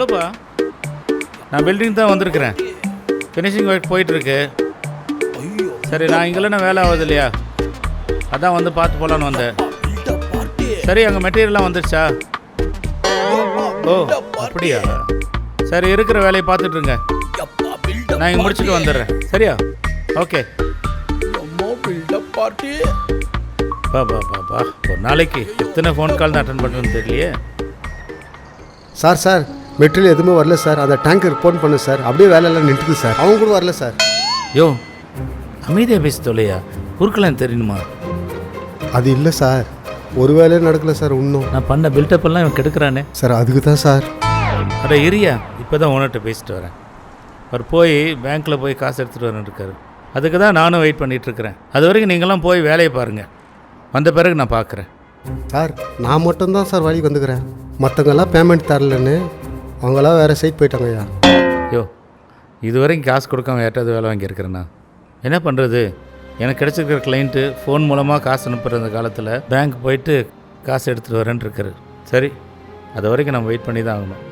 இல்லைப்பா, நான் பில்டிங் தான் வந்திருக்கிறேன். ஃபினிஷிங் ஒர்க் போயிட்டுருக்கு. சரி, நான் இங்கெல்லாம் வேலை ஆகுது இல்லையா, அதான் வந்து பார்த்து போகலான்னு வந்தேன். சரி, அங்கே மெட்டீரியல்லாம் வந்துடுச்சா? ஓ அப்படியா? சரி, இருக்கிற வேலையை பார்த்துட்ருங்க, நான் இங்கே முடிச்சுட்டு வந்துடுறேன். சரியா? ஓகே. பா ஒரு நாளைக்கு எத்தனை ஃபோன் கால் தான் அட்டன் பண்ணுறதுன்னு தெரியலையே. சார் மெட்டீரியல் எதுவுமே வரல சார். அந்த டேங்கர் ஃபோன் பண்ணு சார், அப்படியே வேலையெல்லாம் நின்றுது சார். அவங்க கூட வரல சார். யோ, அமைதியாக பேசி தொலையா, குறுக்கலாம் தெரியணுமா? அது இல்லை சார், ஒரு வேலையும் நடக்கல சார் இன்னும். நான் பண்ண பில்டப் எல்லாம் இவன் கெடுக்கிறானே சார். அதுக்கு தான் சார். அட இரியா, இப்போ தான் ஓனர்கிட்ட பேசிட்டு வரேன். அவர் போய் பேங்க்கில் போய் காசு எடுத்துகிட்டு வரேன்னு இருக்காரு. அதுக்கு தான் நானும் வெயிட் பண்ணிகிட்ருக்கிறேன். அது வரைக்கும் நீங்களாம் போய் வேலையை பாருங்கள், வந்த பிறகு நான் பார்க்குறேன். சார், நான் மட்டும்தான் சார் வழிக்கு வந்துக்கிறேன். மற்றவங்கெல்லாம் பேமெண்ட் தரலன்னு அவங்களாம் வேறு சைட் போயிட்டாங்க ஐயா. யோ, இது வரைக்கும் காசு கொடுக்காம யார்ட்டாவது வேலை வாங்கியிருக்கிறேண்ணா. என்ன பண்ணுறது? எனக்கு கிடச்சிருக்கிற கிளைண்ட்டு ஃபோன் மூலமாக காசு அனுப்புகிற அந்த காலத்தில் பேங்க் போயிட்டு காசு எடுத்துகிட்டு வரேன்னு இருக்காரு. சரி, அது வரைக்கும் நம்ம வெயிட் பண்ணி தான் ஆகணும்.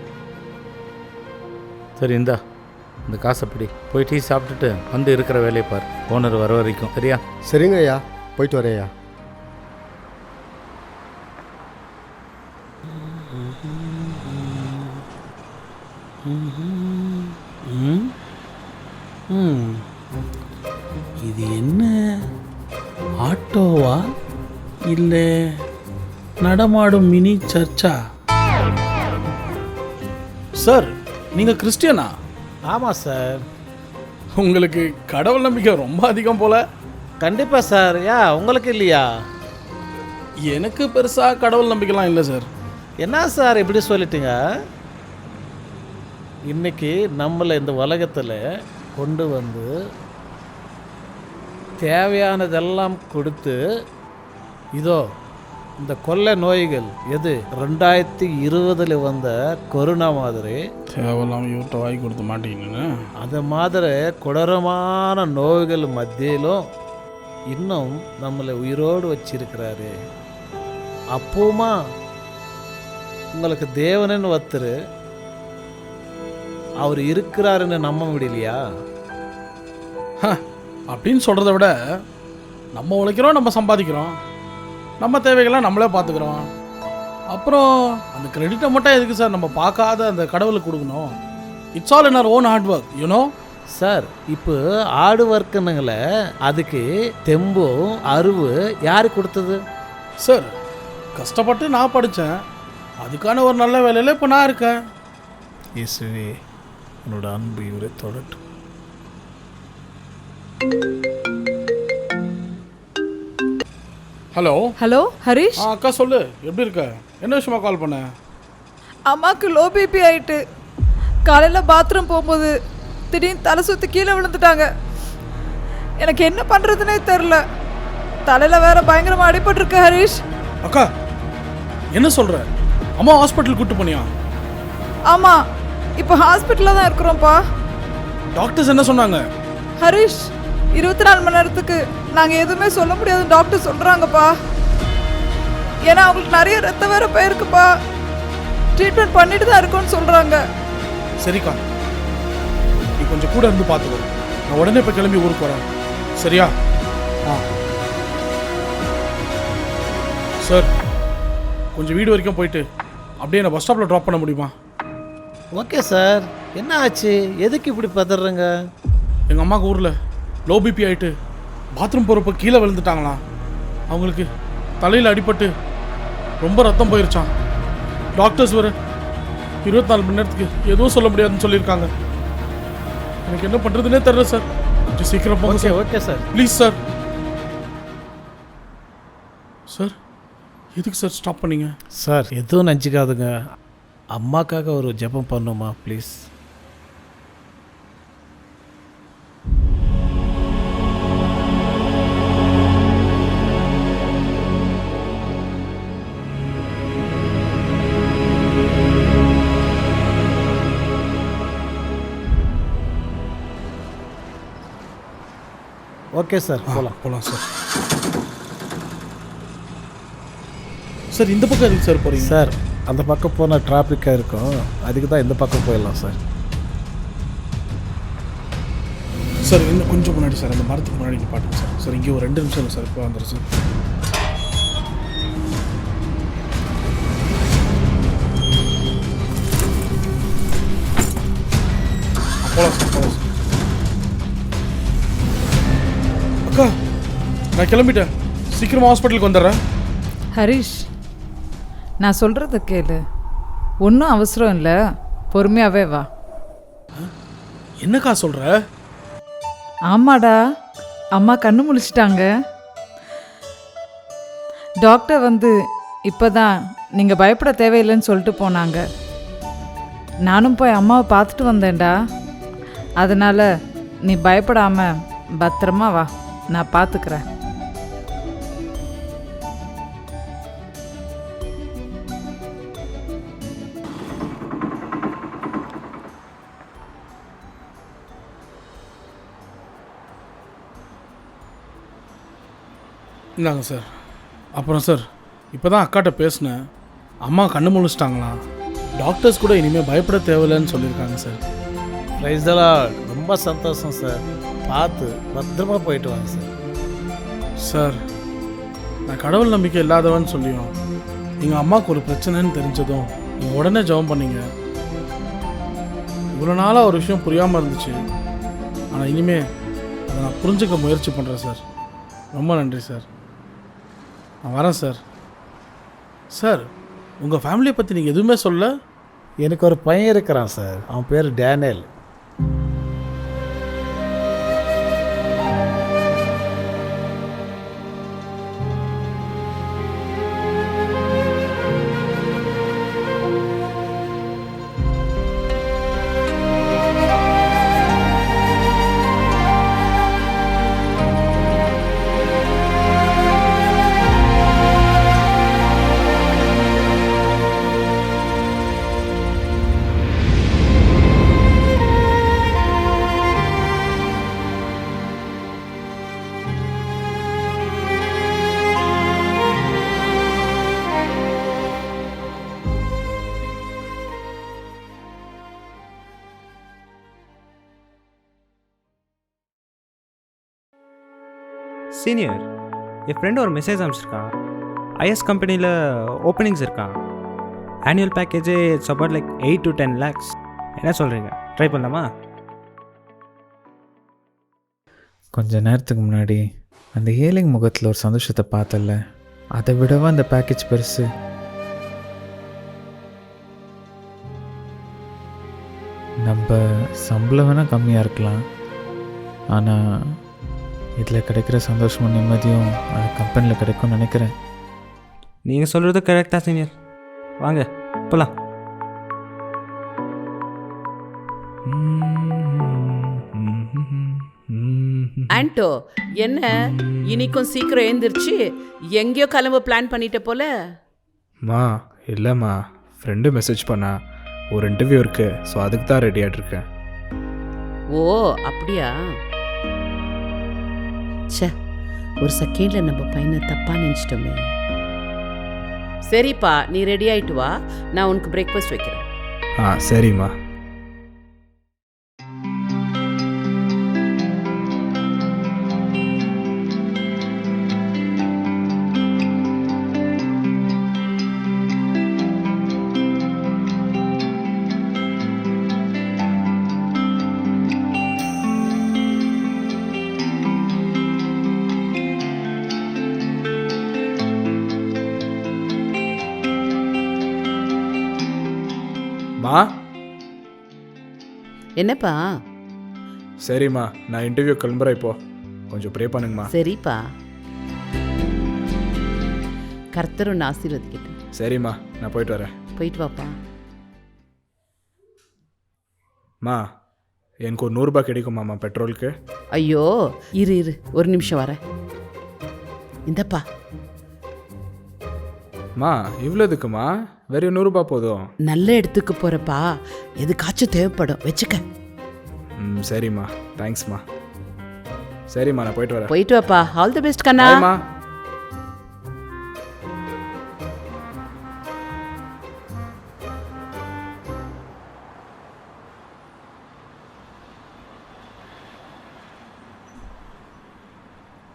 சரி, இந்தா இந்த காசை அப்படி போய் டீ சாப்பிட்டுட்டு வந்து இருக்கிற வேலையை பார், ஓனர் வர வரைக்கும். சரியா? சரிங்க ஐயா, போயிட்டு வரேன் ஐயா. இது என்ன ஆட்டோவா இல்லை நடமாடும் மினி சர்ச்சா? சார், நீங்கள் கிறிஸ்டியனா? ஆமாம் சார். உங்களுக்கு கடவுள் நம்பிக்கை ரொம்ப அதிகம் போல. கண்டிப்பாக சார். உங்களுக்கு இல்லையா? எனக்கு பெருசாக கடவுள் நம்பிக்கைலாம் இல்லை சார். என்ன சார் இப்படி சொல்லிட்டீங்க? இன்னைக்கு நம்மளை இந்த உலகத்தில் கொண்டு வந்து தேவையானதெல்லாம் கொடுத்து, இதோ இந்த கொள்ளை நோய்கள் எது 2020 வந்த கொரோனா மாதிரி தேவையில்லாமல் இவர்கிட்ட வாங்கி கொடுத்து மாட்டீங்கன்னு, அது மாதிரி கொடூரமான நோய்கள் மத்தியிலும் இன்னும் நம்மளை உயிரோடு வச்சிருக்கிறாரு. அப்போமா உங்களுக்கு தேவனன்னு ஒருத்தர் அவர் இருக்கிறாருன்னு நம்ப முடியலையா? அப்படின்னு சொல்கிறத விட நம்ம உழைக்கிறோம், நம்ம சம்பாதிக்கிறோம், நம்ம தேவைகள்லாம் நம்மளே பார்த்துக்கிறோம். அப்புறம் அந்த கிரெடிட்டை மட்டும் எதுக்கு சார் நம்ம பார்க்காத அந்த கடவுளுக்கு கொடுக்கணும்? It's all in our own hard work, you know. Sir, இப்போ ஆடு ஒர்க்குனுங்களே, அதுக்கு தெம்பு அறிவு யாரு கொடுத்தது? சார், கஷ்டப்பட்டு நான் படித்தேன், அதுக்கான ஒரு நல்ல வேலையில் இப்போ நான் இருக்கேன். இயேசுவே, என்னோட அன்பு இவரை தொடட்டும். Hello hello Harish. அக்கா சொல்லு, எப்படி இருக்க? என்ன விஷயமா கால் பண்ண? அம்மாவுக்கு லோ பிபி ஆயிட்டு காலையில் பாத்ரூம் போகும்போது திடீர்னு தலை சுற்றி கீழே விழுந்துட்டாங்க. எனக்கு என்ன பண்ணுறதுனே தெரில. தலையில் வேற பயங்கரமாக அடிபட்டிருக்கு ஹரிஷ். அக்கா என்ன சொல்கிற? அம்மா ஹாஸ்பிட்டல் கூப்பிட்டு போனியா? ஆமாம், இப்போ ஹாஸ்பிட்டலில் தான் இருக்கிறோம்ப்பா. டாக்டர்ஸ் என்ன சொன்னாங்க? ஹரிஷ், 24 மணி நேரத்துக்கு நாங்கள் எதுவுமே சொல்ல முடியாதுன்னு டாக்டர் சொல்கிறாங்கப்பா. ஏன்னா அவங்களுக்கு நிறைய ரத்தம் வேற போயிருக்குப்பா. ட்ரீட்மெண்ட் பண்ணிட்டு தான் இருக்கோன்னு சொல்கிறாங்க. சரிக்கா, நீ கொஞ்சம் கூட இருந்து பார்த்துக்கோ. நான் உடனே இப்போ கிளம்பி ஊருக்கு வரேன். சரியா? சார், கொஞ்சம் வீடு வரைக்கும் போயிட்டு அப்படியே நான் பஸ் ஸ்டாப்பில் ட்ராப் பண்ண முடியுமா? Okay sir. என்ன ஆச்சு? எதுக்கு இப்படி பதறங்க? எங்கள் அம்மாவுக்கு ஊரில் லோ பிபி ஆகிட்டு பாத்ரூம் போகிறப்ப கீழே விழுந்துட்டாங்களாம். அவங்களுக்கு தலையில் அடிபட்டு ரொம்ப ரத்தம் போயிருச்சான். டாக்டர்ஸ் வர 24 மணி நேரத்துக்கு எதுவும் சொல்ல முடியாதுன்னு சொல்லியிருக்காங்க. எனக்கு என்ன பண்ணுறதுனே தெரியல சார். கொஞ்சம் சீக்கிரம் போங்க sir. Okay sir, please sir. Sir, எதுக்கு சார் ஸ்டாப் பண்ணீங்க? சார் எதுவும் நினச்சிக்காதுங்க. அம்மாக்காக ஒரு ஜெபம் பண்ணுமா ப்ளீஸ்? ஓகே சார், போகலாம் சார். சார், இந்த பக்கம் எதுக்கு சார் போகிறீங்க? சார், அந்த பக்கம் போனால் டிராஃபிக்காக இருக்கும், அதுக்கு தான் இந்த பக்கம் போயிடலாம் சார். சார் இன்னும் கொஞ்சம் முன்னாடி சார், அந்த மரத்துக்கு முன்னாடி பாட்டுங்க சார். சார் இங்கே ஒரு 2 நிமிஷம் இல்லை சார், இப்போ வந்துடும் சார். போகலாம் சார், போகலாம் சார். அக்கா நான் கிளம்பிட்டேன், சீக்கிரமாக ஹாஸ்பிட்டலுக்கு வந்துடுறேன். ஹரிஷ், நான் சொல்கிறத கேளு. ஒன்றும் அவசரம் இல்லை, பொறுமையாகவே வா. என்னக்கா சொல்கிற? ஆமாடா, அம்மா கண்ணு முழிச்சிட்டாங்க. டாக்டர் வந்து இப்போ தான் நீங்கள் பயப்பட தேவையில்லைன்னு சொல்லிட்டு போனாங்க. நானும் போய் அம்மாவை பார்த்துட்டு வந்தேன்டா. அதனால் நீ பயப்படாமல் பத்திரமா வா, நான் பார்த்துக்கிறேன். இந்தாங்க சார். அப்புறம் சார், இப்போ தான் அக்காட்ட பேசினேன். அம்மா கண்ணு முழிச்சிட்டாங்களாம். டாக்டர்ஸ் கூட இனிமேல் பயப்பட தேவையில்லைன்னு சொல்லியிருக்காங்க சார். ப்ரைஸ் எல்லாம் ரொம்ப சந்தோஷம் சார். பார்த்து பத்திரமா போயிட்டு வாங்க சார். சார், நான் கடவுள் நம்பிக்கை இல்லாதவன்னு சொல்லியும் எங்கள் அம்மாவுக்கு ஒரு பிரச்சனைன்னு தெரிஞ்சதும் நீங்கள் உடனே ஜெபம் பண்ணீங்க. இவ்வளோ நாளாக ஒரு விஷயம் புரியாமல் இருந்துச்சு, ஆனால் இனிமேல் அதை நான் புரிஞ்சுக்க முயற்சி பண்ணுறேன் சார். ரொம்ப நன்றி சார். நான் வரேன் சார். சார், உங்கள் ஃபேமிலியை பற்றி நீங்கள் எதுவுமே சொல்ல? எனக்கு ஒரு பையன் இருக்கிறான் சார், அவன் பேர் டேனியல். சீனியர், என் ஃப்ரெண்டு ஒரு மெசேஜ் அனுப்பிச்சிருக்கான். ஐஎஸ் கம்பெனியில் ஓப்பனிங்ஸ் இருக்கான். ஆனுவல் பேக்கேஜே it's about like 8 to 10 lakhs. என்ன சொல்கிறீங்க, ட்ரை பண்ணலாமா? கொஞ்ச நேரத்துக்கு முன்னாடி அந்த ஏழைங்க முகத்தில் ஒரு சந்தோஷத்தை பார்த்தல, அதை விடவா அந்த பேக்கேஜ் பெருசு. நம்ம சம்பளம் வேணால் கம்மியாக இருக்கலாம், ஆனால் இதில் கிடைக்கிற சந்தோஷமும் நிம்மதியும் அந்த கம்பெனியில் கிடைக்கும்னு நினைக்கிறேன். நீங்கள் சொல்கிறது கரெக்டாக சீனியர். வாங்க போகலாம். ஆண்டோ, என்ன இன்னைக்கும் சீக்கிரம் எழுந்திருச்சு எங்கேயோ கிளம்ப பிளான் பண்ணிட்ட போல? மா இல்லைம்மா, ஃப்ரெண்டு மெசேஜ் பண்ணா ஒரு இன்டர்வியூ இருக்கு, ஸோ அதுக்கு தான் ரெடி ஆகிட்டு இருக்கேன். ஓ அப்படியா? ச்சே, ஒரு செகண்ட்ல நம்ம பையனை தப்பா நினைச்சிட்டோமே. சரிப்பா, நீ ரெடி ஆயிட்டு வா, நான் உனக்கு பிரேக்ஃபாஸ்ட் வைக்கிறேன். சரிம்மா. மா, என்னப்பா? சரிம்மா, நான் இன்டர்வியூ கிளம்புறேன், இப்போ கொஞ்சம் ப்ரே பண்ணுங்கம்மா. சரிப்பா, கர்த்தர் உன்னை ஆசீர்வதிக்கட்டும். சரிம்மா, நான் போயிட்டு வரேன். போயிட்டு வாப்பா. மா, எனக்கு ஒரு 100 ரூபாய் கிடைக்குமாம்மா பெட்ரோலுக்கு? ஐயோ, இரு இரு, ஒரு நிமிஷம் வரேன். இந்தப்பா. மா, இவ்வளோ எதுக்குமா? வெறும் 100 ரூபாய் போதும். நல்ல இடத்துக்கு போறப்பா, எதுக்காச்சும் தேவைப்படும், வச்சுக்க. சரிம்மா, தேங்க்ஸ்மா. சரிம்மா, நான் போயிட்டு வரேன். போயிட்டு வாப்பா. ஆல் தி பெஸ்ட் கண்ணா. பாய்மா.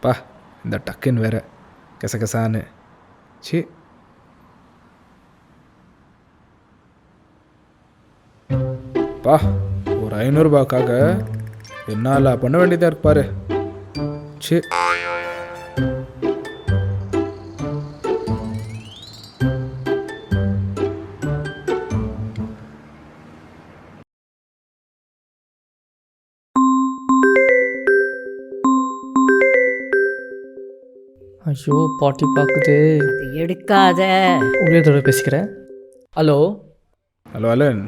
பா இந்த டக்குன்னு வேற கசகசான்னு சி. பா ஒரு 500 ரூபாய்க்காக என்னால் பண்ண வேண்டியதாக இருப்பாரு. சி. ஐயோ பாட்டி பார்க்குது. எடுக்காத. ஒரே தடவை பேசிக்கிறேன். ஹலோ ஹலோ அலன்,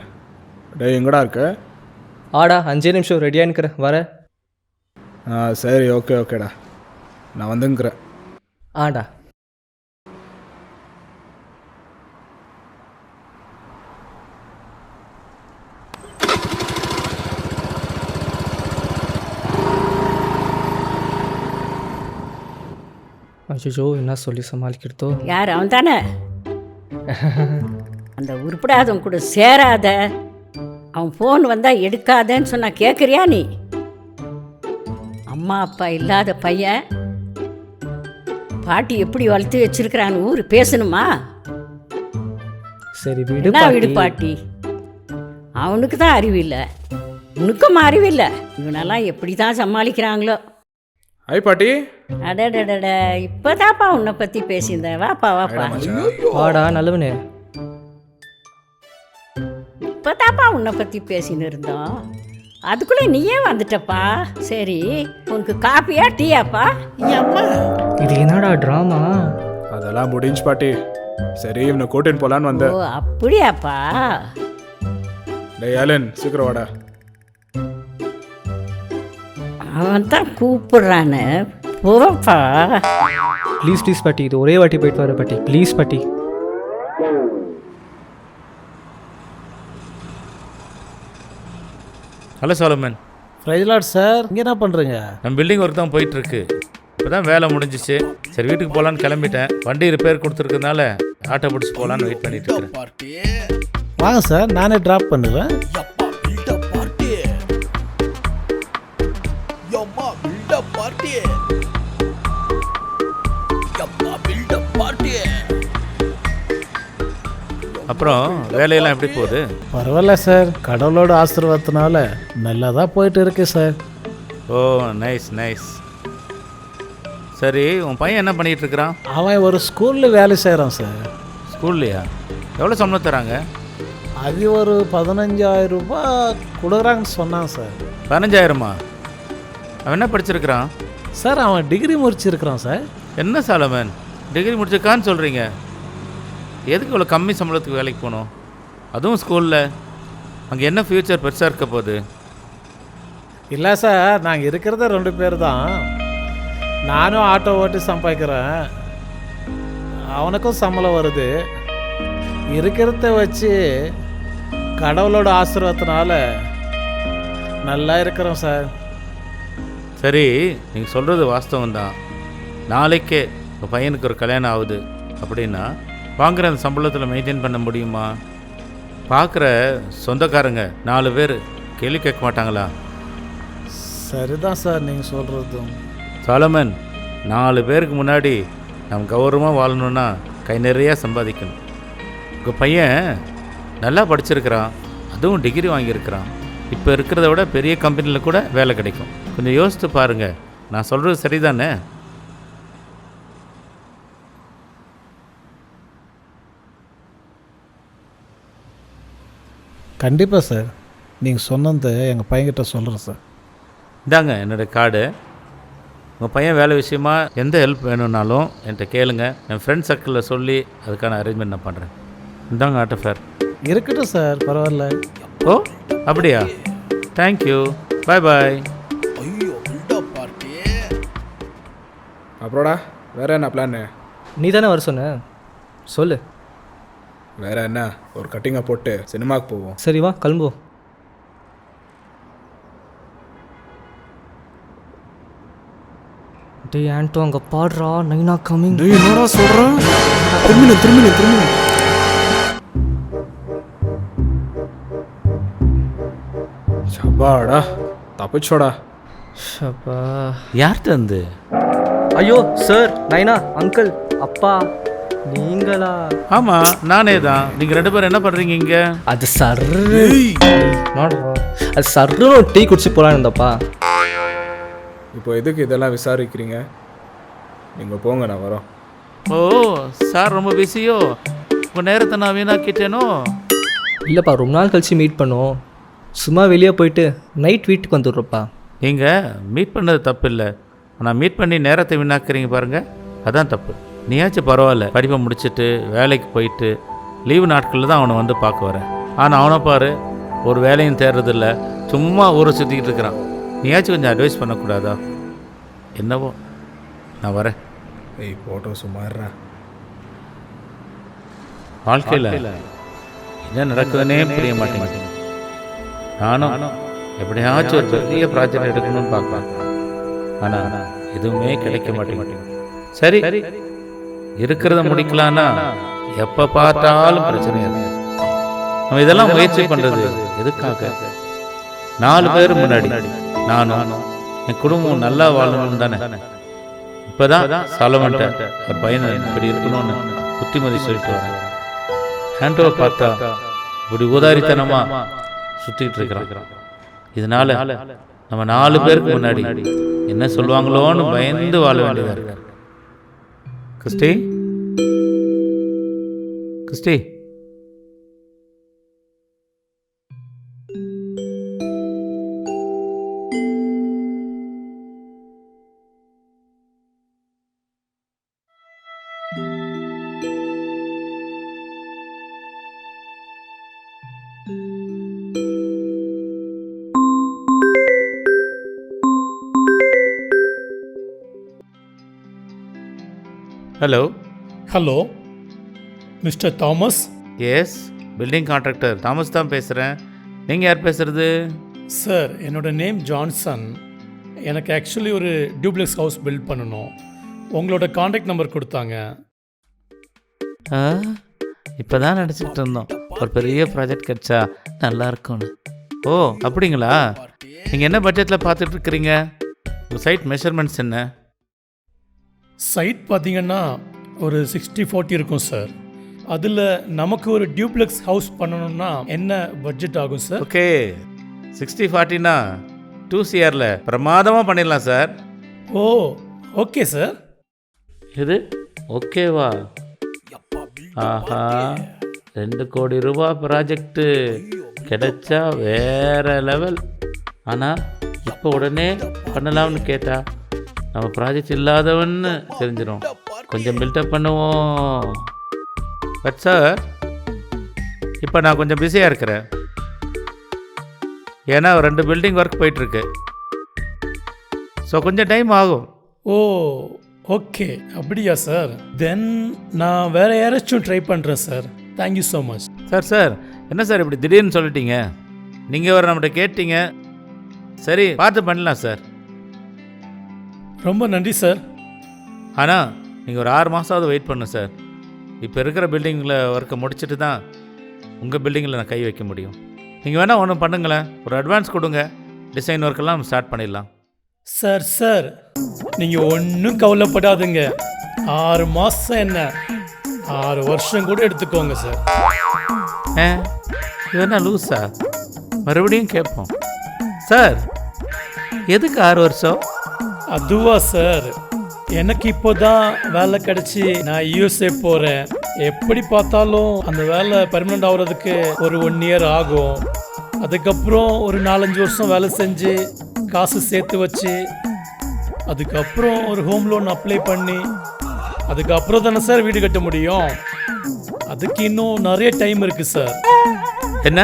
டேய் எங்கடா இருக்க? ஆடா 5 நிமிஷம் ரெடியாக இருக்கிறேன், வரேன். சரி ஓகே ஓகேடா, நான் வந்துங்கிறேன். ஆடா. அச்சோ என்ன சொல்லி சமாளிக்கிறதோ. யார் அவன் தானே? அந்த உருப்படாதவன் கூட சேராத. அவன் ஃபோன் வந்தால் எடுக்காதன்னு சொன்னா கேட்குறியா நீ? அம்மா அப்பா இல்லாத பையன் பாட்டி எப்படி வளர்த்து வச்சிருக்கிறான்னு ஊர் பேசணுமா? சரி விடு என்ன விடு பாட்டி, அவனுக்கு தான் அறிவில்லை, உனக்கும் அறிவில்லை. இவனெல்லாம் எப்படி தான் சமாளிக்கிறாங்களோ. ஹாய் பாட்டி. அடடடட, இப்போதாப்பா உன்னை பற்றி பேசியிருந்தேன். வாப்பா வாப்பா. வாடா நல்லவனே. இப்போதாப்பா உன்னை பற்றி பேசின்னு இருந்தோம், அதுக்குள்ளே நீயே வந்துட்டப்பா. சரி, உனக்கு காப்பியா டீயாப்பா? அம்மா இது என்னடா ட்ராமா? அதெல்லாம் முடிஞ்சு பாட்டி. சரி இவனை கூட்டின்னு போலான்னு ஓ வந்தேன். அப்படியாப்பா? டேய் அலன் சீக்கிரம் வாடா. அவன் தான் கூப்பிடுறானு போப்பா. ப்ளீஸ் ப்ளீஸ் பாட்டி, இது ஒரே வாட்டி போயிட்டு வர பாட்டி, ப்ளீஸ் பாட்டி. ஹலோ சாலமன். ஃப்ரைஜ்லாட் சார், இங்கே என்ன பண்ணுறீங்க? நம்ம பில்டிங் ஒர்க் தான் போயிட்டுருக்கு. இப்போ தான் வேலை முடிஞ்சிச்சு. சரி வீட்டுக்கு போகலான்னு கிளம்பிட்டேன். வண்டி ரிப்பேர் கொடுத்துருக்கனால ஆட்டோ பிடிச்சி போகலான்னு வெயிட் பண்ணிட்டு இருக்கிறேன். வாங்க சார், நானே ட்ராப் பண்ணுவேன். அப்புறம் வேலையெல்லாம் எப்படி போகுது? பரவாயில்ல சார், கடவுளோட ஆசீர்வாதத்தினால நல்லா தான் போயிட்டு இருக்கு சார். ஓ நைஸ் நைஸ். சரி உன் பையன் என்ன பண்ணிகிட்டு இருக்கிறான்? அவன் ஒரு ஸ்கூலில் வேலை செய்கிறான் சார். ஸ்கூல்லையா? எவ்வளோ சம்பளம் தராங்க? அது ஒரு 15,000 ரூபாய் கொடுக்குறாங்கன்னு சொன்னான் சார். 15,000மா? அவன் என்ன படிச்சிருக்கிறான்? சார் அவன் டிகிரி முடிச்சிருக்கிறான் சார். என்ன சாலமன், டிகிரி முடிச்சிருக்கான்னு சொல்கிறீங்க? எதுக்கு இவ்வளோ கம்மி சம்பளத்துக்கு வேலைக்கு போகணும், அதுவும் ஸ்கூலில்? அங்கே என்ன ஃப்யூச்சர் பெருசாக இருக்க போகுது? இல்லை சார், நாங்கள் இருக்கிறத 2 பேர் தான். நானும் ஆட்டோ ஓட்டி சம்பாதிக்கிறேன், அவனுக்கும் சம்பளம் வருது. இருக்கிறத வச்சு கடவுளோட ஆசீர்வாதத்தினால நல்லா இருக்கிறோம் சார். சரி நீங்கள் சொல்கிறது வாஸ்தவம் தான். நாளைக்கே உங்கள் பையனுக்கு ஒரு கல்யாணம் ஆகுது அப்படின்னா வாங்குற அந்த சம்பளத்தில் மெயின்டைன் பண்ண முடியுமா? பார்க்குற சொந்தக்காரங்க 4 பேர் கேள்வி கேட்க மாட்டாங்களா? சரிதான் சார் நீங்கள் சொல்கிறதும். சாலமன், 4 பேருக்கு முன்னாடி நம்ம கௌரவமாக வாழணுன்னா கை நிறையா சம்பாதிக்கணும். உங்கள் பையன் நல்லா படிச்சிருக்கிறான், அதுவும் டிகிரி வாங்கியிருக்கிறான். இப்போ இருக்கிறத விட பெரிய கம்பெனியில் கூட வேலை கிடைக்கும். கொஞ்சம் யோசித்து பாருங்கள். நான் சொல்கிறது சரிதானே? கண்டிப்பாக சார், நீங்கள் சொன்னது எங்கள் பையன்கிட்ட சொல்கிறேன் சார். இந்தாங்க என்னோடய கார்டு. உங்கள் பையன் வேலை விஷயமா எந்த ஹெல்ப் வேணும்னாலும் என்கிட்ட கேளுங்க. என் ஃப்ரெண்ட் சர்க்கிளில் சொல்லி அதுக்கான அரேஞ்ச்மெண்ட் நான் பண்ணுறேன். இந்தாங்க ஆட்டோ ஃபேர். இருக்கட்டும் சார், பரவாயில்ல. ஓ அப்படியா? தேங்க்யூ, பாய் பாய். அப்புறம்டா வேற என்ன பிளான்னு? நீ தானே வர சொன்ன, சொல்லு. வேற என்ன, ஒரு கட்டிங்கை போட்டு சினிமாவுக்கு போவோம். சரி வா கிளம்புவோம். டேய் ஆண்டோ அங்கே பாடுறா, நைனா கமிங். என்னடா சொல்கிறேன்? திரும்பின சப்பாடா, தப்பிச்சோடா. ஷப்பா. யார்கிட்ட வந்து? ஐயோ சார் நைனா அங்கிள் அப்பா நீங்களா? ஆமாம் நானே தான். நீங்கள் 2 பேரும் என்ன பண்ணுறீங்க இங்கே? அது அது சர்ன்னு டீ குடிச்சு போலான்னு இருந்தப்பா. இப்போ எதுக்கு இதெல்லாம் விசாரிக்கிறீங்க? நீங்கள் போங்க, நான் வரோம். ஓ சார் ரொம்ப பிஸியோ? உங்கள் நேரத்தை நான் வீணாக்கிட்டேனோ? இல்லைப்பா, ரொம்ப நாள் கழிச்சு மீட் பண்ணோம். சும்மா வெளியே போயிட்டு நைட் வீட்டுக்கு வந்துடுறோப்பா. நீங்கள் மீட் பண்ணது தப்பு இல்லை, ஆனால் மீட் பண்ணி நேரத்தை வீணாக்குறீங்க பாருங்கள், அதான் தப்பு. நீயாச்சும் பரவாயில்ல, படிப்பை முடிச்சுட்டு வேலைக்கு போயிட்டு லீவு நாட்களில் தான் அவனை வந்து பார்க்க வரேன். ஆனால் அவனை பாரு, ஒரு வேலையும் தேடுறதில்ல, சும்மா ஊரை சுற்றிக்கிட்டு இருக்கிறான். நீயாச்சும் கொஞ்சம் அட்வைஸ் பண்ணக்கூடாதா? என்னவோ, நான் வரேன். ஏய் போட்டோ சும்மாறா. வாழ்க்கையில் என்ன நடக்குதுன்னே புரிய மாட்டேங்குது. நானும் எப்படியாச்சும் ஒரு பெரிய ப்ராஜெக்ட் எடுக்கணும்னு பார்ப்பேன், ஆனால் எதுவுமே கிடைக்க மாட்டேங்குது. சரி, இருக்கிறத முடிக்கலான்னா எப்போ பார்த்தாலும் பிரச்சனை இருக்கு. நம்ம இதெல்லாம் முயற்சி பண்ணுறது எதுக்காக? 4 பேர் முன்னாடி நானும் என் குடும்பம் நல்லா வாழணும்னு தானே. இப்போ தான் சாலமன்ட்ட ஒரு பையனை இப்படி இருக்கணும்னு புத்திமதி சொல்லிட்டு வரேன். ஹேண்டோவை பார்த்தா இப்படி உதாரித்தனமாக சுற்றிக்கிட்டு இருக்கிறான். இதனால நம்ம 4 பேருக்கு முன்னாடி என்ன சொல்லுவாங்களோன்னு பயந்து வாழ வேண்டியதாக இருக்கு. Christy, Christy, hello. Hello mister Thomas. Yes, building contractor Thomas தான் பேசுகிறேன். நீங்கள் யார் பேசுகிறது? சார், என்னோட நேம் ஜான்சன். எனக்கு ஆக்சுவலி ஒரு டியூப்ளெக்ஸ் ஹவுஸ் பில்ட் பண்ணணும். உங்களோட காண்டாக்ட் நம்பர் கொடுத்தாங்க. இப்போ தான் நினச்சிக்கிட்டு இருந்தோம் ஒரு பெரிய ப்ராஜெக்ட் கிடச்சா நல்லா இருக்கும்னு. ஓ அப்படிங்களா? நீங்கள் என்ன பட்ஜெட்டில் பார்த்துட்டு இருக்கிறீங்க? உங்கள் சைட் மெஷர்மெண்ட்ஸ் என்ன? சைட் பார்த்தீங்கன்னா ஒரு 60-40 இருக்கும் சார். அதில் நமக்கு ஒரு டியூப்ளெக்ஸ் ஹவுஸ் பண்ணணும்னா என்ன பட்ஜெட் ஆகும் சார்? ஓகே, 60-40னா 2 CRல பிரமாதமாக பண்ணிடலாம் சார். ஓ ஓகே சார். இது ஓகேவா? ஆஹா, 2 கோடி ரூபாய் ப்ராஜெக்ட்டு கிடைச்சா வேற லெவல். ஆனால் இப்போ உடனே பண்ணலாம்னு கேட்டா நம்ம ப்ராஜெக்ட் இல்லாதவன்னு தெரிஞ்சிடும். கொஞ்சம் பில்டப் பண்ணுவோம். பட் சார், இப்போ நான் கொஞ்சம் பிஸியாக இருக்கிறேன். ஏன்னா 2 பில்டிங் ஒர்க் போயிட்டுருக்கு. ஸோ கொஞ்சம் டைம் ஆகும். ஓ ஓகே, அப்படியா சார்? தென் நான் வேறு யாராச்சும் ட்ரை பண்ணுறேன் sir. Thank you so much sir. Sir என்ன சார் இப்படி திடீர்னு சொல்லிட்டீங்க? நீங்கள் வேறு நம்மகிட்ட கேட்டீங்க. சரி, பார்த்து பண்ணலாம் சார். ரொம்ப நன்றி சார். ஆனால் நீங்கள் ஒரு 6 மாதமாவது வெயிட் பண்ணு சார். இப்போ இருக்கிற பில்டிங்கில் ஒர்க்கை முடிச்சுட்டு தான் உங்கள் பில்டிங்கில் நான் கை வைக்க முடியும். நீங்கள் வேணால் ஒன்றும் பண்ணுங்களேன், ஒரு அட்வான்ஸ் கொடுங்க, டிசைன் ஒர்க்கெல்லாம் ஸ்டார்ட் பண்ணிடலாம். சார் சார், நீங்கள் ஒன்றும் கவலைப்படாதுங்க. 6 மாதம் என்ன, 6 வருஷம் கூட எடுத்துக்கோங்க சார். இது என்ன லூஸா? மறுபடியும் கேட்போம் சார். எதுக்கு 6 வருஷம்? அதுவா சார், எனக்கு இப்போதான் வேலை கிடைச்சி நான் USA போகிறேன். எப்படி பார்த்தாலும் அந்த வேலை பர்மனெண்ட் ஆகுறதுக்கு ஒரு 1 இயர் ஆகும். அதுக்கப்புறம் ஒரு 4-5 வருஷம் வேலை செஞ்சு காசு சேர்த்து வச்சு அதுக்கப்புறம் ஒரு ஹோம் லோன் அப்ளை பண்ணி அதுக்கப்புறம் தானே சார் வீடு கட்ட முடியும். அதுக்கு இன்னும் நிறைய டைம் இருக்குது சார். என்ன,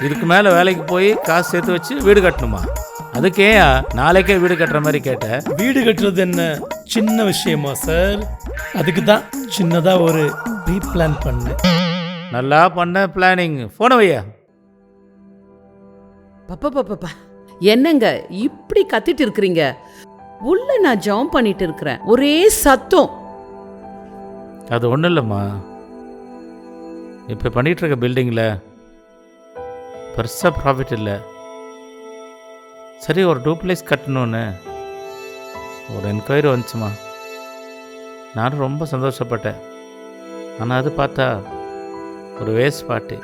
இதுக்கு மேலே வேலைக்கு போய் காசு சேர்த்து வச்சு வீடு கட்டணுமா? அதுக்கே நாளைக்கே வீடு கட்டுற மாதிரி கேட்டேன். வீடு கட்டுறது என்ன சின்ன விஷயமா சார்? அதுக்கு தான் சின்னதாக ஒரு ப்ரீ பிளான் பண்ணேன். நல்லா பண்ண பிளானிங். போன வையா. பாப்பா என்னங்க இப்படி கத்திட்டு இருக்கிறீங்க? உள்ள நான் ஜாம் பண்ணிட்டு இருக்கிறேன், ஒரே சத்தம். அது ஒன்றும் இல்லைம்மா, இப்போ பண்ணிகிட்டு இருக்க பில்டிங்கில் பெருசாக ப்ராஃபிட் இல்லை. சரி, ஒரு டூப்ளெக்ஸ் கட்டணுன்னு ஒரு என்கொயரி வந்துச்சுமா. நானும் ரொம்ப சந்தோஷப்பட்டேன். ஆனால் அது பார்த்தா ஒரு வேஸ்ட் பார்ட்டி.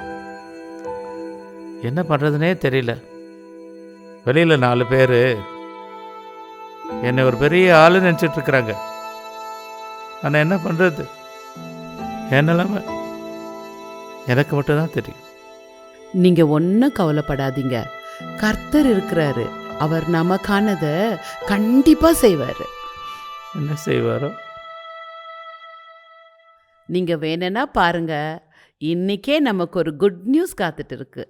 என்ன பண்ணுறதுனே தெரியல. வெளியில் 4 பேர் என்னை ஒரு பெரிய ஆளு நினச்சிட்ருக்குறாங்க. ஆனால் என்ன பண்ணுறது, என் நிலைமை எனக்கு மட்டும்தான் தெரியும். நீங்க ஒன்றும் கவலைப்படாதீங்க. கர்த்தர் இருக்கிறாரு. அவர் நமக்கானதை கண்டிப்பா செய்வாரு. என்ன செய்வாரோ? நீங்க வேணும்னா பாருங்க, இன்னைக்கே நமக்கு ஒரு குட் நியூஸ் காத்துட்டு இருக்கு.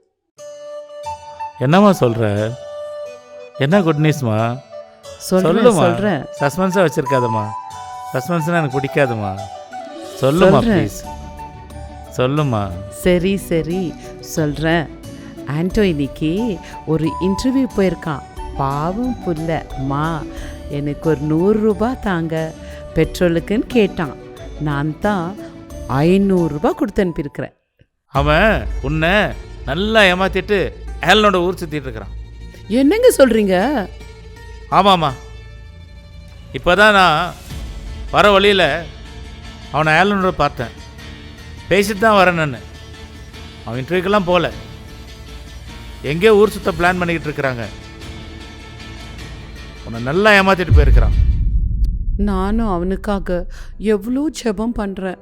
என்னம்மா சொல்கிற? என்ன குட் நியூஸ்மா? சொல்லுமா. சொல்றேன். சஸ்பென்ஸாக வச்சுருக்காதம்மா. சஸ்பென்ஸ்னால் எனக்கு பிடிக்காதுமா. சொல்லுமா ப்ளீஸ், சொல்லுமா. சரி சொல்றேன். ஆண்டோ இன்னைக்கு ஒரு இன்டர்வியூ போயிருக்கான். பாவம் புள்ள. அம்மா எனக்கு ஒரு 100 ரூபாய் தாங்க பெட்ரோலுக்குன்னு கேட்டான். நான் தான் 500 ரூபாய் கொடுத்து அனுப்பியிருக்கிறேன். அவன் உன்னை நல்லா ஏமாத்திட்டு ஏலனோட ஊர் சுற்றிட்டு இருக்கிறான். என்னங்க சொல்றீங்க? ஆமாம்மா, இப்போ தான் நான் வர வழியில் அவனை ஏலனோட பார்த்தேன். பேசிட்டு தான் வரேன் நான். அவன் இன்டர்வியூக்கெல்லாம் போகல, எங்கேயோ ஊர் சுத்த பிளான் பண்ணிக்கிட்டு இருக்கிறாங்க. உன்னை நல்லா ஏமாத்திட்டு போயிருக்கிறான். நானும் அவனுக்காக எவ்வளோ ஜெபம் பண்ணுறேன்.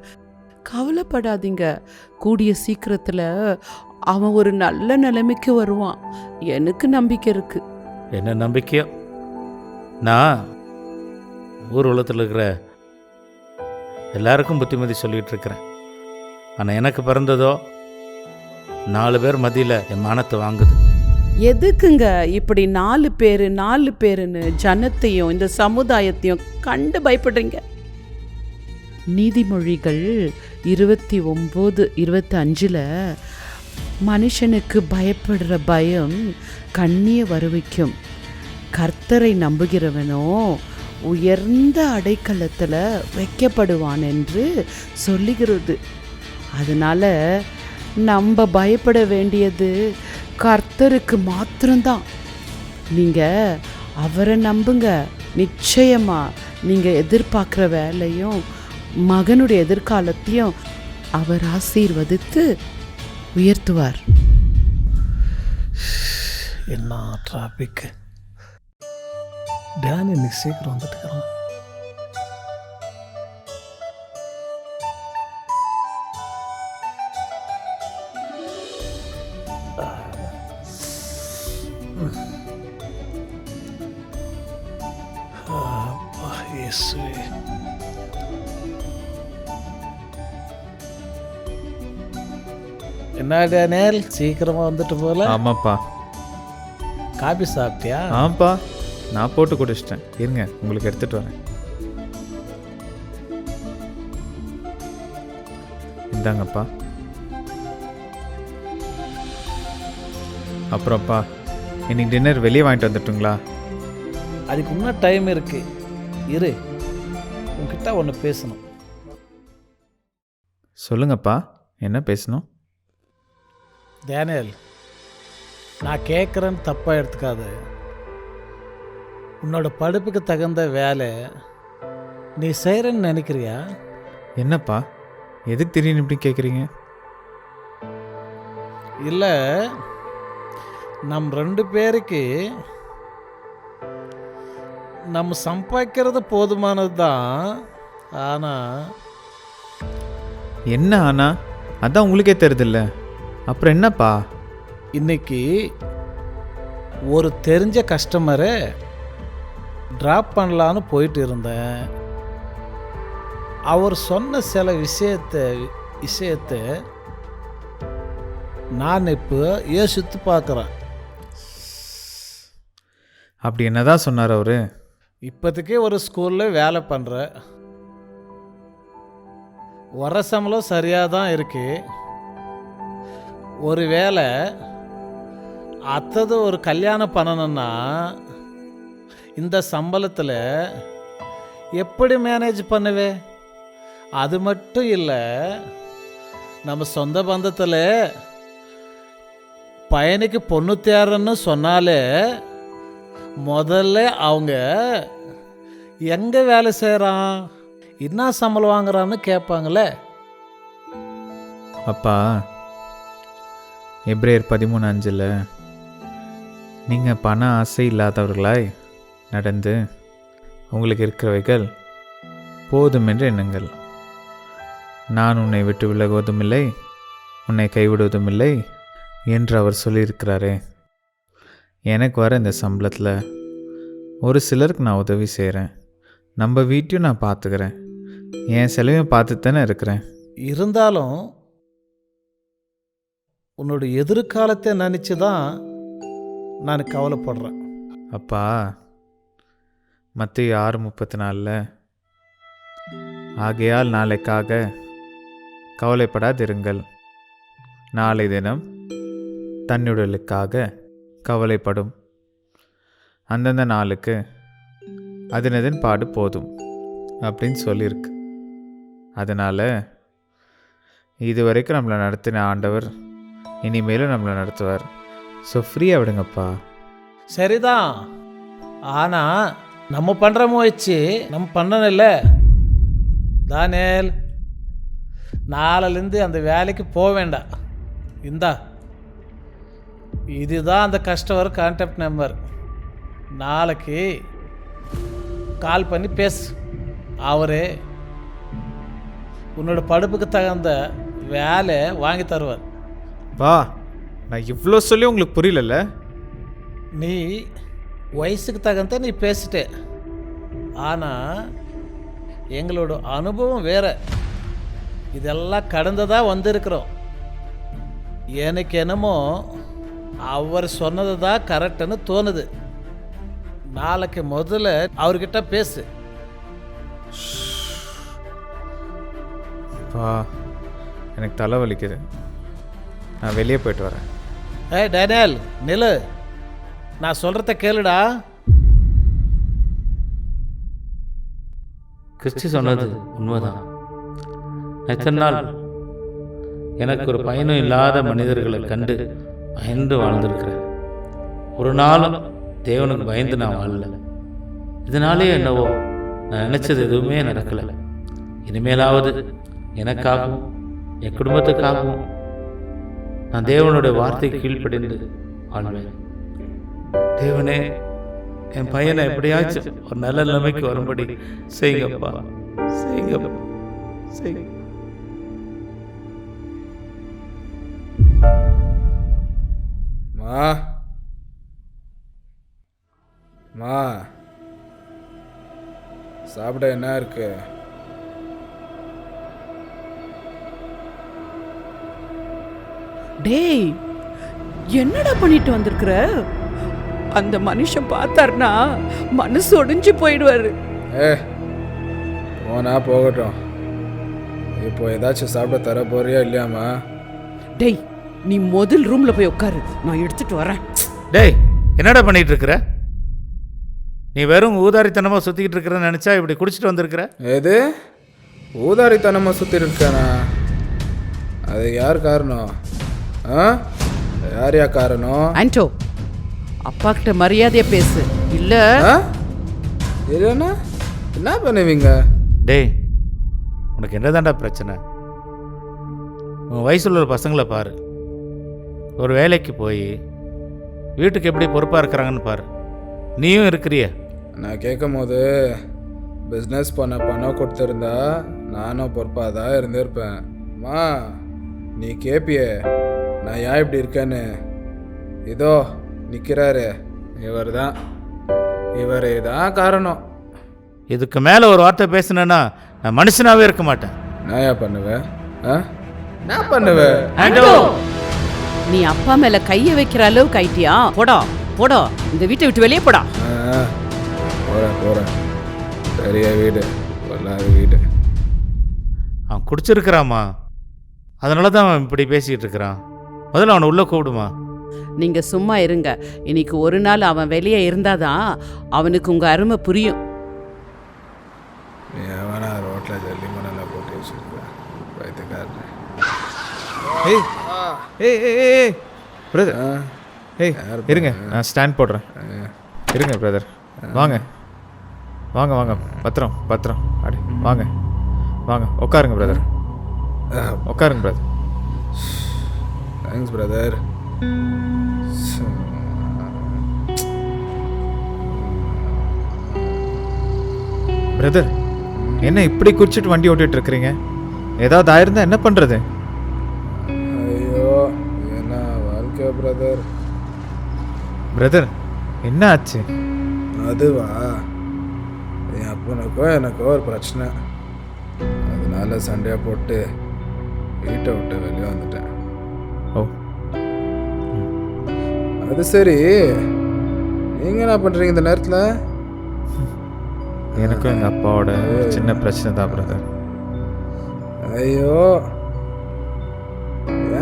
கவலைப்படாதீங்க, கூடிய சீக்கிரத்தில் அவன் ஒரு நல்ல நிலைமைக்கு வருவான். எனக்கு நம்பிக்கை இருக்கு. என்ன நம்பிக்கையோ? நான் ஊர் உலகத்தில் இருக்கிற எல்லாருக்கும் புத்திமதி சொல்லிகிட்டு இருக்கிறேன். ஆனால் எனக்கு பிறந்ததோ 4 பேர் மத்தியில் என் மானத்தை வாங்குது. எதுக்குங்க இப்படி 4 பேருன்னு ஜனத்தையும் இந்த சமுதாயத்தையும் கண்டு பயப்படுறீங்க? நீதிமொழிகள் 29:25 மனுஷனுக்கு பயப்படுற பயம் கண்ணிய வருவிக்கும், கர்த்தரை நம்புகிறவனோ உயர்ந்த அடைக்கலத்தில் வைக்கப்படுவான் என்று சொல்லுகிறது. அதனால நம்ம பயப்பட வேண்டியது கர்த்தருக்கு மாத்திரம்தான். நீங்கள் அவரை நம்புங்க. நிச்சயமாக நீங்கள் எதிர்பார்க்குற வேலையும் மகனுடைய எதிர்காலத்தையும் அவர் ஆசீர்வதித்து உயர்த்துவார். என்ன டிராஃபிக்! டேன் இன்னைக்கு சீக்கிரம் வந்துட்டுக்கிறான். என்ன டேனியல், சீக்கிரமா வந்துட்டு போல? ஆமாப்பா. காபி சாப்பிட்டியா? ஆமாப்பா, நான் போட்டு குடிச்சிட்டேன். இருங்க, உங்களுக்கு எடுத்துகிட்டு வரேன். இந்தாங்கப்பா. அப்புறம்ப்பா, இன்னைக்கு டின்னர் வெளியே வாங்கிட்டு வந்துட்டுங்களா? அதுக்கு இன்னும் டைம் இருக்கு. இரு, உங்ககிட்ட ஒன்று பேசணும். சொல்லுங்கப்பா, என்ன பேசணும்? டேனியல், நான் கேட்குறேன்னு தப்பாக எடுத்துக்காத. உன்னோட படிப்புக்கு தகுந்த வேலை நீ செய்கிறன்னு நினைக்கிறியா? என்னப்பா, எதுக்கு திடீர்னு இப்படி கேட்குறீங்க? இல்லை, நம் 2 பேருக்கு நம்ம சம்பாதிக்கிறது போதுமானது தான். ஆனால் என்ன ஆனா? அதான் உங்களுக்கே தெரியுதில்ல, அப்புறம் என்னப்பா? இன்னைக்கு ஒரு தெரிஞ்ச கஸ்டமரை ட்ராப் பண்ணலான்னு போயிட்டு இருந்தேன். அவர் சொன்ன சில விஷயத்தை நான் இப்போ யோசித்து பார்க்குறேன். அப்படி என்னதான் சொன்னார் அவரு? இப்போதைக்கு ஒரு ஸ்கூலில் வேலை பண்ணுற, வர சம்பளம் சரியாக தான் இருக்கு. ஒரு வேளை அத்தது ஒரு கல்யாணம் பண்ணணும்னா இந்த சம்பளத்தில் எப்படி மேனேஜ் பண்ணுவே? அது மட்டும் இல்லை, நம்ம சொந்த பந்தத்தில் பையனுக்கு பொண்ணு தேர்றன்னு சொன்னாலே முதல்ல அவங்க எங்கே வேலை செய்கிறான், என்ன சம்பளம் வாங்குறான்னு கேட்பாங்களே. அப்பா, எப்ரேயர் 13:5 நீங்கள் பண ஆசை இல்லாதவர்களாய் நடந்து உங்களுக்கு இருக்கிறவைகள் போதும் என்று எண்ணுங்கள். நான் உன்னை விட்டு விலகுவதும் இல்லை, உன்னை கைவிடுவதும் இல்லை என்று அவர் சொல்லியிருக்கிறாரே. எனக்கு வர இந்த சம்பளத்தில் ஒரு சிலருக்கு நான் உதவி செய்கிறேன். நம்ம வீட்டையும் நான் பார்த்துக்கிறேன். என் செலவையும் பார்த்து தானே இருக்கிறேன். இருந்தாலும் உன்னோட எதிர்காலத்தை நினச்சி தான் நான் கவலைப்படுறேன். அப்பா, மத்தேயு 6:34 ஆகையால் நாளைக்காக கவலைப்படாதிருங்கள், நாளை தினம் தன்னுடலுக்காக கவலைப்படும், அந்தந்த நாளுக்கு அதனதன் பாடு போதும் அப்படின்னு சொல்லியிருக்கு. அதனால் இதுவரைக்கும் நம்மளை நடத்தின ஆண்டவர் இனிமேலும் நம்மளை நடத்துவார். ஸோ ஃப்ரீயாக விடுங்கப்பா. சரிதான், ஆனால் நம்ம பண்ணுற முயற்சி நம்ம பண்ணணும்ல தானியேல். நாளிலேருந்து அந்த வேலைக்கு போக வேண்டாம். இந்தா, இதுதான் அந்த கஸ்டமர் கான்டாக்ட் நம்பர். நாளைக்கு கால் பண்ணி பேசு. அவரே உன்னோட படிப்புக்கு தகுந்த வேலை வாங்கி தருவார். வா, நான் இவ்வளோ சொல்லி உங்களுக்கு புரியலல்ல? நீ வயசுக்கு தகுந்த நீ பேசிட்டே, ஆனால் எங்களோட அனுபவம் வேற. இதெல்லாம் கடந்ததாக வந்திருக்கிறோம். எனக்கு என்னமோ அவர் சொன்னது தான் கரெக்டுன்னு தோணுது. நாளைக்கு முதல்ல அவர்கிட்ட பேசு. வா, எனக்கு தலை வலிக்குது, நான் வெளியே போயிட்டு வரேன். ஏய் டேனியல், நில்லு, நான் சொல்கிறத கேளுடா. கிறிஸ்டி சொன்னது உண்மைதான். எத்தனை நாள் எனக்கு ஒரு பயனும் இல்லாத மனிதர்களை கண்டு பயந்து வாழ்ந்திருக்கிறேன். ஒரு நாளும் தேவனுக்கு பயந்து நான் வாழல. இதனாலே என்னவோ நான் நினச்சது எதுவுமே நடக்கலை. இனிமேலாவது எனக்காகவும் என் குடும்பத்துக்காகவும் நான் தேவனுடைய வார்த்தைக்கு கீழ்ப்படிந்து வாழ்வேன். தேவனே, என் பையனை எப்படியாச்சும் ஒரு நல்ல நிலைமைக்கு வரும்படி செய்யுங்கப்பா, செய்யுங்கப்பா, செய்யுங்க. மா, சாப்பிட என்ன இருக்கு? டேய், என்னடா பண்ணிட்டு வந்திருக்கிற? அந்த மனுஷன் பார்த்தாருனா மனசு ஒடிஞ்சு போயிடுவாரு. போனா போகட்டும். இப்போ ஏதாச்சும் சாப்பிட தர போறியா இல்லையாம்மா? டேய், நீ முதல் ரூம்ல போய் உட்காரு, நான் எடுத்துட்டு வரேன். டேய், என்னடா பண்ணிட்டு இருக்கிற? நீ வெறும் ஊதாரித்தனமாக சுற்றிக்கிட்டு இருக்கிறன்னு நினச்சா இப்படி குடிச்சிட்டு வந்திருக்கிற? எது ஊதாரித்தனமாக சுற்றிட்டு இருக்கானா? அது யார் காரணம்? யார் காரணம்? ஆண்டோ, அப்பா கிட்ட மரியாதையா பேசு. இல்ல இல்லைன்னா என்ன பண்ணுவீங்க? டேய், உனக்கு என்னதான்டா பிரச்சனை? உன் வயசுல உள்ள பசங்களை பாரு. ஒரு வேலைக்கு போய் வீட்டுக்கு எப்படி பொறுப்பாக இருக்கிறாங்கன்னு பாரு. நீயும் இருக்கிறிய. நான் கேட்கும் போது பிஸ்னஸ் பண்ண பணம் கொடுத்துருந்தா நானும் பொறுப்பாக தான் இருந்திருப்பேன். மா, நீ கேப்பியே நான் ஏன் இப்படி இருக்கேன்னு? இதோ நிற்கிறாரு, இவரே தான் காரணம். இதுக்கு மேலே ஒரு வார்த்தை பேசினேன்னா நான் மனுஷனாகவே இருக்க மாட்டேன். நான் ஏன் பண்ணுவேன்? நான் பண்ணுவேன். நீ அப்பா மேல கைய வைக்கிற அளவுக்கு ஆயிட்டியா? போடா போடா, இந்த வீட்டை விட்டு வெளியே போடா. போறேன். பெரிய வீடு, பொல்லாத வீடு. அவன் குடிச்சிருக்கிறாமா, அதனால தான் அவன் இப்படி பேசிக்கிட்டு இருக்கிறான். முதல்ல அவனை உள்ளே கூப்பிடுமா. நீங்க சும்மா இருங்க. இன்னைக்கு ஒரு நாள் அவன் வெளியே இருந்தாதான் அவனுக்கு உங்க அருமை புரியும். எவனா ரோட்டில் ஜல்லி மணலாம் போட்டு வச்சுருக்கேன் வயிற்றுக்காரன். பிரதர், இருங்க, நான் ஸ்டாண்ட் போடுறேன். இருங்க பிரதர், வாங்க வாங்க வாங்க, பத்திரம் அடி வாங்க. வாங்க உட்காருங்க பிரதர், உட்காருங்க பிரதர். Thanks brother. பிரதர், என்ன இப்படி குடிச்சிட்டு வண்டி ஓட்டிட்டு இருக்கிறீங்க? ஏதாவது ஆயிருந்தா என்ன பண்ணுறது? ஐயோ என்ன வாழ்க்கை பிரதர். பிரதர் என்ன ஆச்சு? அதுவா, என் அப்பனுக்கோ எனக்கோ ஒரு பிரச்சனை. அதனால சண்டையாக போட்டு வீட்டை விட்டு வெளியே வந்துட்டேன். ஓ, அது சரி, நீங்கள் என்ன பண்ணுறீங்க இந்த நேரத்தில்? எனக்கும் எங்கள் அப்பாவோட ஒரு சின்ன பிரச்சனை தான் பிரதர். ஐயோ,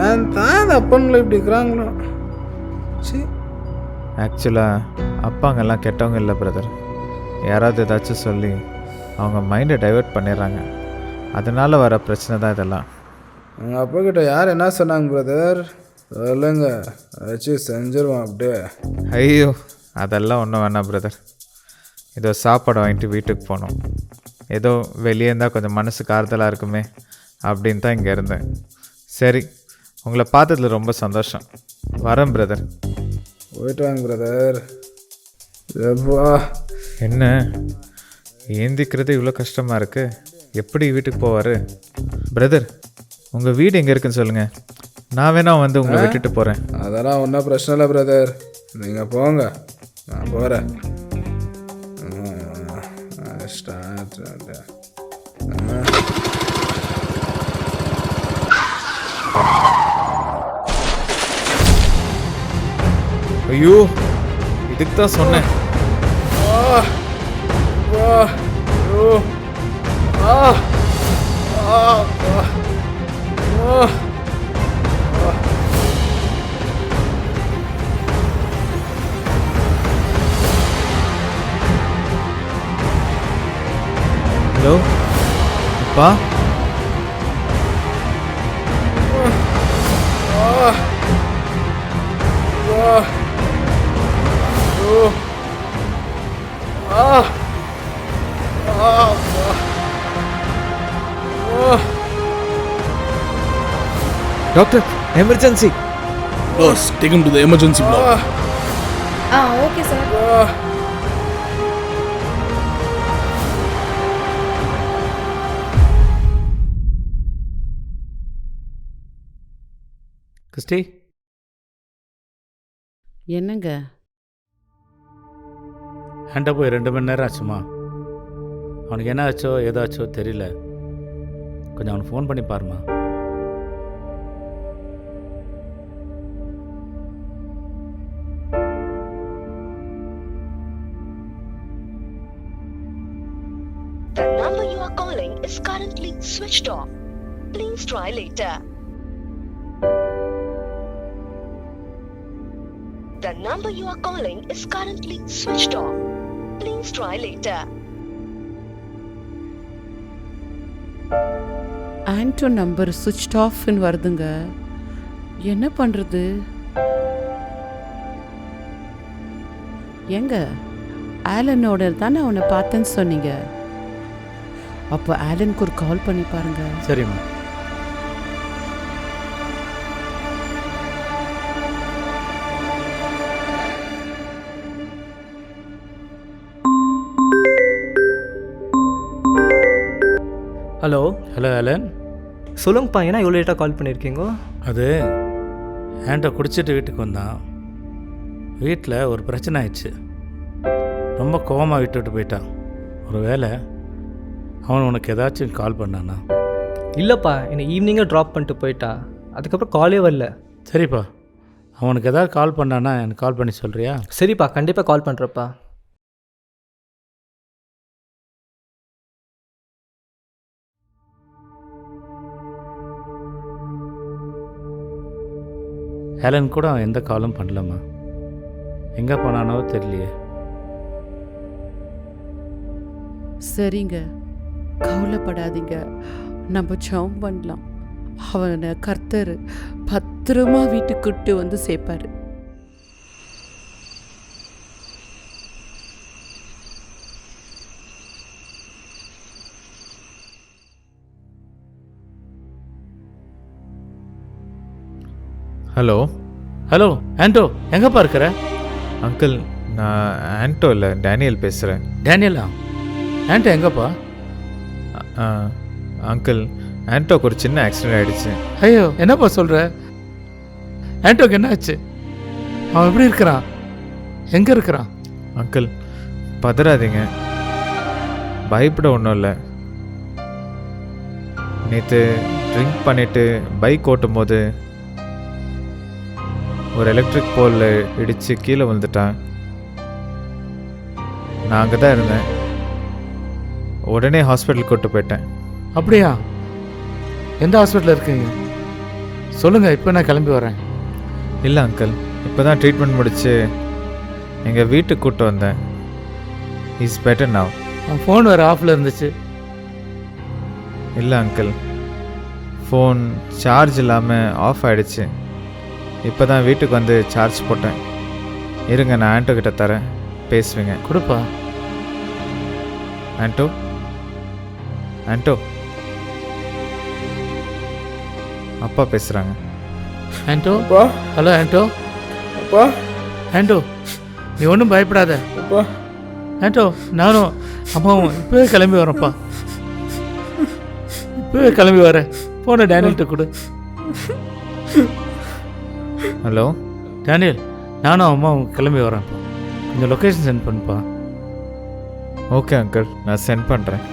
ஏன் தான் இந்த அப்பன்களை இப்படி இருக்கிறாங்களோ. சரி, ஆக்சுவலாக அப்பாங்கெல்லாம் கெட்டவங்க இல்லை பிரதர். யாராவது ஏதாச்சும் சொல்லி அவங்க மைண்டை டைவெர்ட் பண்ணிடுறாங்க. அதனால் வர பிரச்சனை தான் இதெல்லாம். உங்கள் அப்பா கிட்ட யார் என்ன சொன்னாங்க பிரதர்? சொல்லுங்க, வச்சு செஞ்சிருவோம் அப்படியே. ஐயோ அதெல்லாம் ஒன்றும் வேணாம் பிரதர். ஏதோ சாப்பாடு வாங்கிட்டு வீட்டுக்கு போனோம். ஏதோ வெளியே இருந்தால் கொஞ்சம் மனசுக்கு ஆறுதலாக இருக்குமே அப்படின்னு தான் இங்கே இருந்தேன். சரி, உங்களை பார்த்ததில் ரொம்ப சந்தோஷம். வரேன் பிரதர். போயிட்டு வாங்க பிரதர். எப்பா என்ன ஏந்திக்கிறது இவ்வளோ கஷ்டமாக இருக்குது? எப்படி வீட்டுக்கு போவார்? பிரதர், உங்கள் வீடு எங்கே இருக்குன்னு சொல்லுங்கள், நான் வேணா வந்து உங்களை விட்டுட்டு போகிறேன். அதெல்லாம் ஒன்றும் பிரச்சனை இல்லை பிரதர், நீங்கள் போங்க, நான் போகிறேன். ஐயோ, இதுக்கு தான் சொன்னேன். ஹலோ அப்பா. Doctor, emergency. Boss, take him to the emergency block. Okay sir. Christy, என்னங்க? ஹேண்டா போய் 2 மணி நேரம் ஆச்சுமா. அவனுக்கு என்ன ஆச்சோ ஏதாச்சோ தெரியல. கொஞ்சம் அவனுக்கு ஃபோன் பண்ணி பாருமா. The number you are calling is currently switched off. Please try later. The number you are calling is currently switched off. Please try later. Anto number சுவிட்ச் ஆஃப்னு வருதுங்க. என்ன பண்ணுறது? எங்க ஆலனோட தானே அவனை பார்த்தேன்னு சொன்னீங்க. அப்போ ஆலனுக்கு ஒரு கால் பண்ணி பாருங்க. சரிம்மா. ஹலோ. Hello Alan. சொல்லுங்கப்பா, ஏன்னா இவ்வளோ லேட்டாக கால் பண்ணியிருக்கீங்க? அது ஹேண்டை குடிச்சிட்டு வீட்டுக்கு வந்தான். வீட்டில் ஒரு பிரச்சனை ஆயிடுச்சு. ரொம்ப கோவமாக விட்டுட்டு போயிட்டான். ஒரு வேளை அவன் உனக்கு ஏதாச்சும் கால் பண்ணானா? இல்லைப்பா, என்னை ஈவினிங்காக ட்ராப் பண்ணிட்டு போயிட்டா. அதுக்கப்புறம் காலே வரல. சரிப்பா, அவனுக்கு ஏதாவது கால் பண்ணானா எனக்கு கால் பண்ணி சொல்கிறியா? சரிப்பா, கண்டிப்பாக கால் பண்ணுறப்பா. ஹேலன் கூட அவன் எந்த காலும் பண்ணலம்மா. எங்கே போனானோ தெரியலையே. சரிங்க, கவலைப்படாதீங்க. நம்ம ஜெபம் பண்ணலாம். அவனை கர்த்தர் பத்திரமா வீட்டுக்கு கூட்டு வந்து சேர்ப்பாரு. ஹலோ ஹலோ ஆண்டோ, எங்கப்பா இருக்கிற? அங்கிள், நான் ஆண்டோ இல்லை, டேனியல் பேசுகிறேன். டேனியலா? ஆண்டோ எங்கப்பா? அங்கிள், ஆண்டோக்கு ஒரு சின்ன ஆக்சிடென்ட் ஆகிடுச்சு. ஐயோ, என்னப்பா சொல்கிற? ஆண்டோக்கு என்ன ஆச்சு? அவன் எப்படி இருக்கிறான்? எங்கே இருக்கிறான்? அங்கிள், பதறாதீங்க, பயப்பட ஒன்றும் இல்லை. நேற்று ட்ரிங்க் பண்ணிவிட்டு பைக் ஓட்டும் போது ஒரு எலக்ட்ரிக் போலில் இடித்து கீழே விழுந்துட்டான். நான் அங்கே தான் இருந்தேன். உடனே ஹாஸ்பிட்டல் கூட்டு போயிட்டேன். அப்படியா? எந்த ஹாஸ்பிட்டலில் இருக்கீங்க? சொல்லுங்கள், இப்போ நான் கிளம்பி வரேன். இல்லை அங்கிள், இப்போ தான் ட்ரீட்மெண்ட் முடித்து எங்கள் வீட்டுக்கு கூப்பிட்டு வந்தேன். Is better now. ஃபோன் வேறு ஆஃபில் இருந்துச்சு. இல்லை அங்கிள், ஃபோன் சார்ஜ் இல்லாமல் ஆஃப் ஆகிடுச்சு. இப்போ தான் வீட்டுக்கு வந்து சார்ஜ் போட்டேன். இருங்க, நான் ஆண்டோ கிட்ட தரேன், பேசுவீங்க. கொடுப்பா. ஆண்டோ, ஆண்டோ, அப்பா பேசுகிறாங்க. ஆண்டோ? அப்பா. ஹலோ ஆண்டோ. அப்பா. ஆண்டோ, நீ ஒன்றும் பயப்படாத. அப்பா. ஆண்டோ, நானும் அம்மாவும் இப்போவே கிளம்பி வரேன்ப்பா. இப்போவே கிளம்பி வரேன். போன டேனியல்கிட்ட கொடு. ஹலோ டேனியல், நானும் அம்மாவும் கிளம்பி வரேன்ப்பா. இந்த லொக்கேஷன் சென்ட் பண்ணுப்பா. ஓகே அங்கிள், நான் சென்ட் பண்ணுறேன்.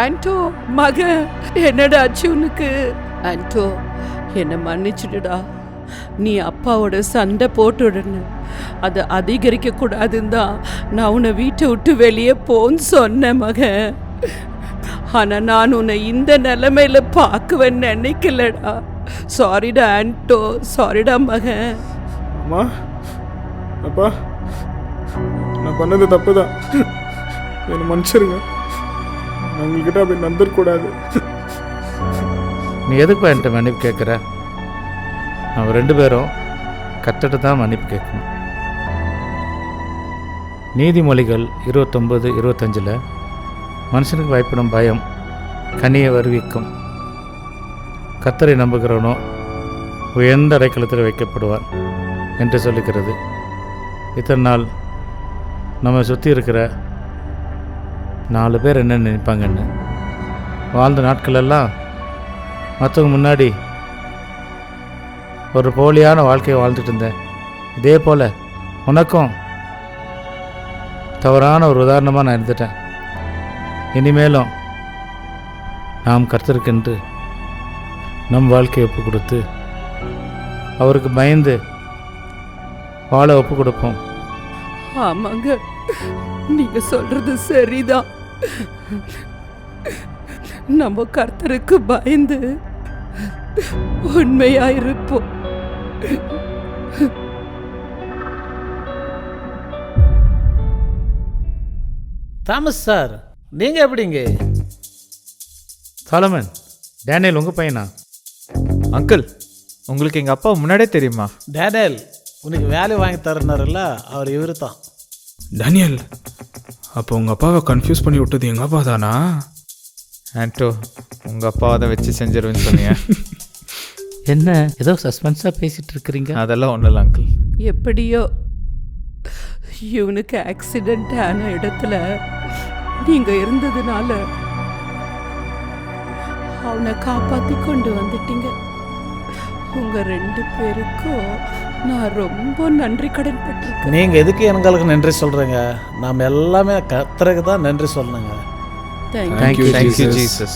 ஆண்டோ மக, என்னடா ஆச்சு உனக்கு? ஆண்டோ, என்னை மன்னிச்சுடுடா. நீ அப்பாவோட சண்டை போட்டுடனு, அதை அதிகரிக்க கூடாதுன்னு தான் நான் உன்னை வீட்டை விட்டு வெளியே போன்னு சொன்னேன் மக. ஆனால் நான் உன்னை இந்த நிலைமையில பார்க்குவேன்னு நினைக்கலடா. சாரிடா ஆண்டோ, சாரிடா மக. அம்மா, அப்பா, நான் பண்ணது தப்பு தான், என்னை மன்னிச்சிருங்க. நான் உங்ககிட்ட அப்படி நடந்துடக்கூடாது. நீ எதுக்குப்பா என்கிட்ட மன்னிப்பு கேட்குற? நம்ம 2 பேரும் கற்றுட்டு தான் மன்னிப்பு கேட்கணும். நீதிமொழிகள் 29:25 மனுஷனுக்கு பயப்படும் பயம் கனியை வருவிக்கும், கர்த்தரை நம்புகிறவனோ உயர்ந்த அடைக்கலத்தில் வைக்கப்படுவார் என்று சொல்லுகிறது. இத்தனை நாள் நம்ம சுற்றி இருக்கிற 4 பேர் என்ன நினைப்பாங்கன்னு வாழ்ந்த நாட்களெல்லாம் மற்றவங்க முன்னாடி ஒரு போலியான வாழ்க்கையை வாழ்ந்துட்டு இருந்தேன். இதே போல் உனக்கும் தவறான ஒரு உதாரணமாக நான் இருந்துட்டேன். இனிமேலும் நாம் கர்த்தருக்கென்று நம் வாழ்க்கையை ஒப்பு கொடுத்து அவருக்கு பயந்து வாழ ஒப்பு கொடுப்போம். ஆமாங்க, நீங்க சொல்றது சரிதான். நம்ம கர்த்தருக்கு பயந்து உண்மையா இருப்போம். தாமஸ் சார், நீங்கள் எப்படிங்க? சாலமன், டேனியல் உங்கள் பையனா? அங்கிள், உங்களுக்கு எங்கள் அப்பா முன்னாடியே தெரியுமா? டேனியல், உனக்கு வேலை வாங்கி தரனார்ல, அவர் இவர் தான். டேனியல், அப்போ உங்கள் அப்பாவை கன்ஃபியூஸ் பண்ணி விட்டது எங்கள் அப்பா தானா? ஆண்டோ, உங்கள் அப்பாவை தான் வச்சு செஞ்சிருவேன்னு சொன்னீங்க. என்ன ஏதோ சஸ்பென்ஸாக பேசிகிட்டு இருக்கிறீங்க? அதெல்லாம் ஒன்றும் இல்லை அங்கிள். எப்படியோ இவனுக்கு ஆக்சிடென்ட் ஆன இடத்துல நீங்க இருந்ததுனால அவனை காப்பாத்தி கொண்டு வந்துட்டீங்க. உங்க 2 பேருக்கும் நான் ரொம்ப நன்றி கடன் பட்டிருக்கேன். நீங்கள் எதுக்கு எங்களுக்கு நன்றி சொல்கிறீங்க? நாம் எல்லாமே கர்த்தருக்கு தான் நன்றி சொல்லணுங்க. தேங்க்யூ. Thank you, Jesus.